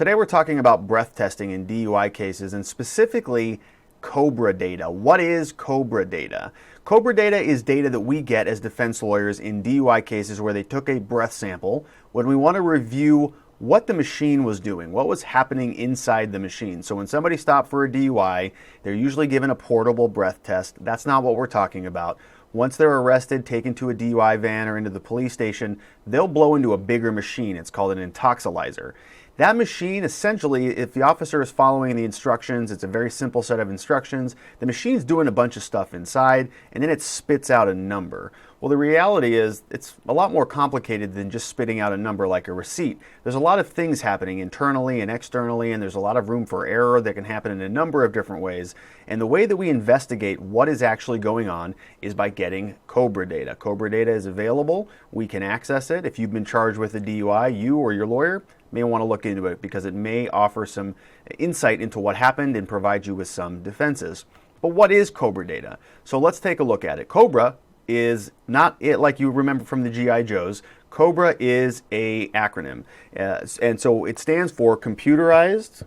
Today we're talking about breath testing in DUI cases and specifically Cobra Data. What is Cobra Data? Cobra Data is data that we get as defense lawyers in DUI cases where they took a breath sample when we want to review what the machine was doing, what was happening inside the machine. So when somebody stopped for a DUI, they're usually given a portable breath test. That's not what we're talking about. Once they're arrested, taken to a DUI van or into the police station, they'll blow into a bigger machine. It's called an intoxilyzer. That machine, essentially, if the officer is following the instructions, it's a very simple set of instructions, the machine's doing a bunch of stuff inside, and then it spits out a number. Well, the reality is it's a lot more complicated than just spitting out a number like a receipt. There's a lot of things happening internally and externally, and there's a lot of room for error that can happen in a number of different ways. And the way that we investigate what is actually going on is by getting Cobra Data. Cobra Data is available. We can access it. If you've been charged with a DUI, you or your lawyer may want to look into it because it may offer some insight into what happened and provide you with some defenses. But what is Cobra Data? So let's take a look at it. Cobra is not it like you remember from the GI Joes. Cobra is a acronym, and so it stands for Computerized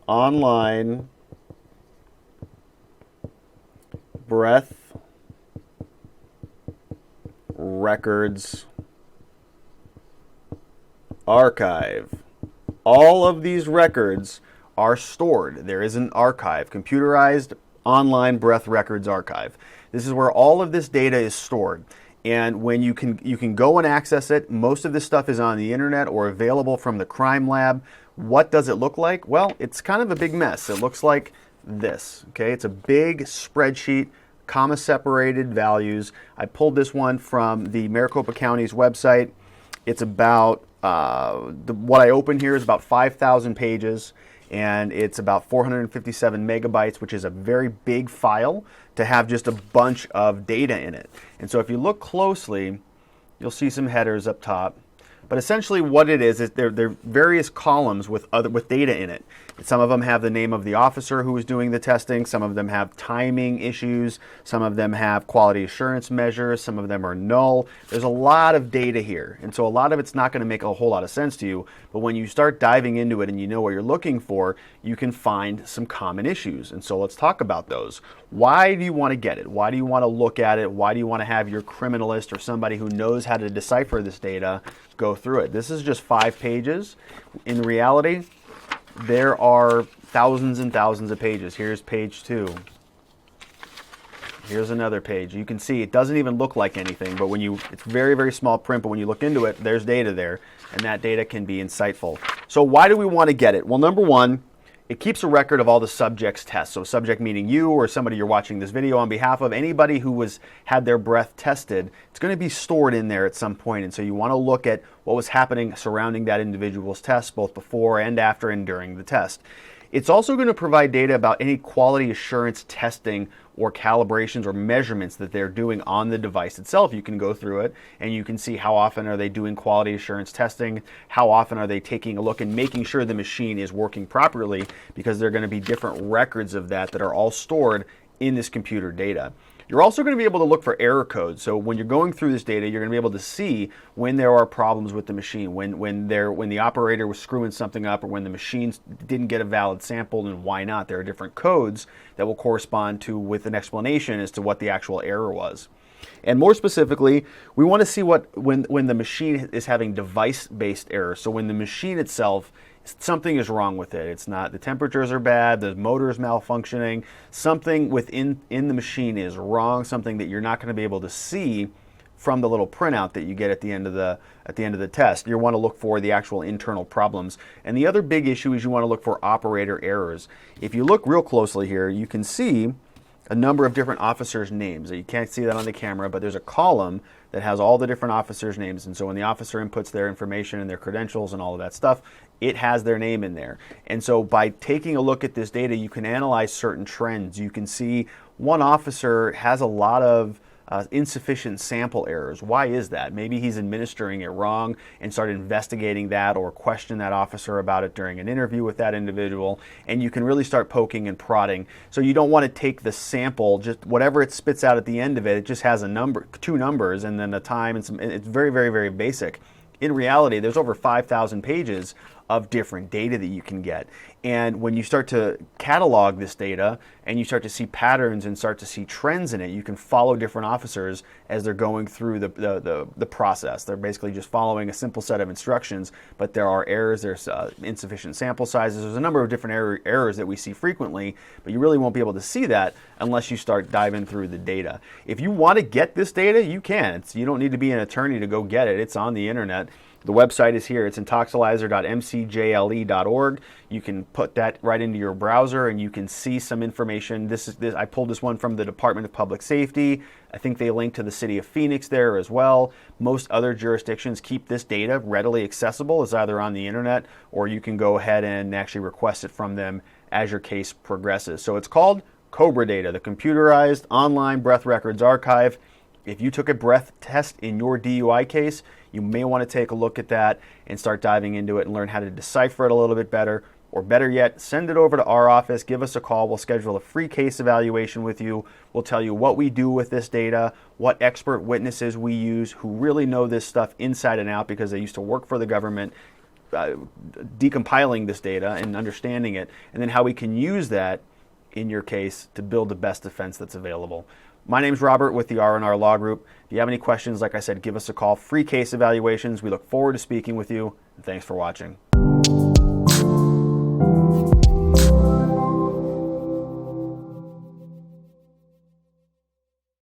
Online Breath Records Archive. All of these records are stored. There is an archive, Computerized Online Breath Records Archive. This is where all of this data is stored. And when you can go and access it, most of this stuff is on the internet or available from the crime lab. What does it look like? Well, it's kind of a big mess. It looks like this, okay? It's a big spreadsheet, comma separated values. I pulled this one from the Maricopa County's website. It's about, what I open here is about 5,000 pages. And it's about 457 megabytes, which is a very big file to have just a bunch of data in it. And so if you look closely, you'll see some headers up top. But essentially what it is they're various columns with data in it. Some of them have the name of the officer who was doing the testing. Some of them have timing issues. Some of them have quality assurance measures. Some of them are null. There's a lot of data here. And so a lot of it's not going to make a whole lot of sense to you. But when you start diving into it and you know what you're looking for, you can find some common issues. And so let's talk about those. Why do you want to get it? Why do you want to look at it? Why do you want to have your criminalist or somebody who knows how to decipher this data go through it? This is just 5 pages. In reality, there are thousands and thousands of pages. Here's page 2. Here's another page. You can see it doesn't even look like anything, but it's very, very small print, but when you look into it, there's data there, and that data can be insightful. So why do we want to get it? Well, number one, it keeps a record of all the subjects' tests. So subject meaning you or somebody you're watching this video on behalf of, anybody who had their breath tested, it's going to be stored in there at some point. And so you want to look at what was happening surrounding that individual's test, both before and after and during the test. It's also going to provide data about any quality assurance testing or calibrations or measurements that they're doing on the device itself. You can go through it and you can see how often are they doing quality assurance testing, how often are they taking a look and making sure the machine is working properly, because there are going to be different records of that are all stored in this computer data. You're also going to be able to look for error codes. So when you're going through this data, you're going to be able to see when there are problems with the machine, when the operator was screwing something up, or when the machine didn't get a valid sample, and why not. There are different codes that will correspond to with an explanation as to what the actual error was. And more specifically, we want to see when the machine is having device-based errors. So when the machine itself, something is wrong with it. It's not, the temperatures are bad, the motor is malfunctioning, something within the machine is wrong, something that you're not going to be able to see from the little printout that you get at the end of the test. You want to look for the actual internal problems. And the other big issue is you want to look for operator errors. If you look real closely here, you can see a number of different officers' names. You can't see that on the camera, but there's a column that has all the different officers' names. And so when the officer inputs their information and their credentials and all of that stuff, it has their name in there. And so by taking a look at this data, you can analyze certain trends. You can see one officer has a lot of insufficient sample errors. Why is that? Maybe he's administering it wrong, and start investigating that or question that officer about it during an interview with that individual, and you can really start poking and prodding. So you don't want to take the sample, just whatever it spits out at the end of it, it just has a number, 2 numbers and then a time and some, it's very, very, very basic. in reality, there's over 5,000 pages of different data that you can get. And when you start to catalog this data and you start to see patterns and start to see trends in it, you can follow different officers as they're going through the process. They're basically just following a simple set of instructions, but there are errors, there's insufficient sample sizes, there's a number of different errors that we see frequently, but you really won't be able to see that unless you start diving through the data. If you want to get this data, you can. You don't need to be an attorney to go get it. It's on the internet. The website is here. It's intoxilyzer.mcjle.org. You can put that right into your browser and you can see some information. I pulled this one from the Department of Public Safety. I think they link to the city of Phoenix there as well. Most other jurisdictions keep this data readily accessible. It's either on the internet or you can go ahead and actually request it from them as your case progresses. So it's called Cobra Data, the Computerized Online Breath Records Archive. If you took a breath test in your DUI case, you may want to take a look at that and start diving into it and learn how to decipher it a little bit better. Or better yet, send it over to our office, give us a call, we'll schedule a free case evaluation with you. We'll tell you what we do with this data, what expert witnesses we use who really know this stuff inside and out because they used to work for the government, decompiling this data and understanding it, and then how we can use that in your case to build the best defense that's available. My name's Robert with the R&R Law Group. If you have any questions, like I said, give us a call. Free case evaluations. We look forward to speaking with you, and thanks for watching.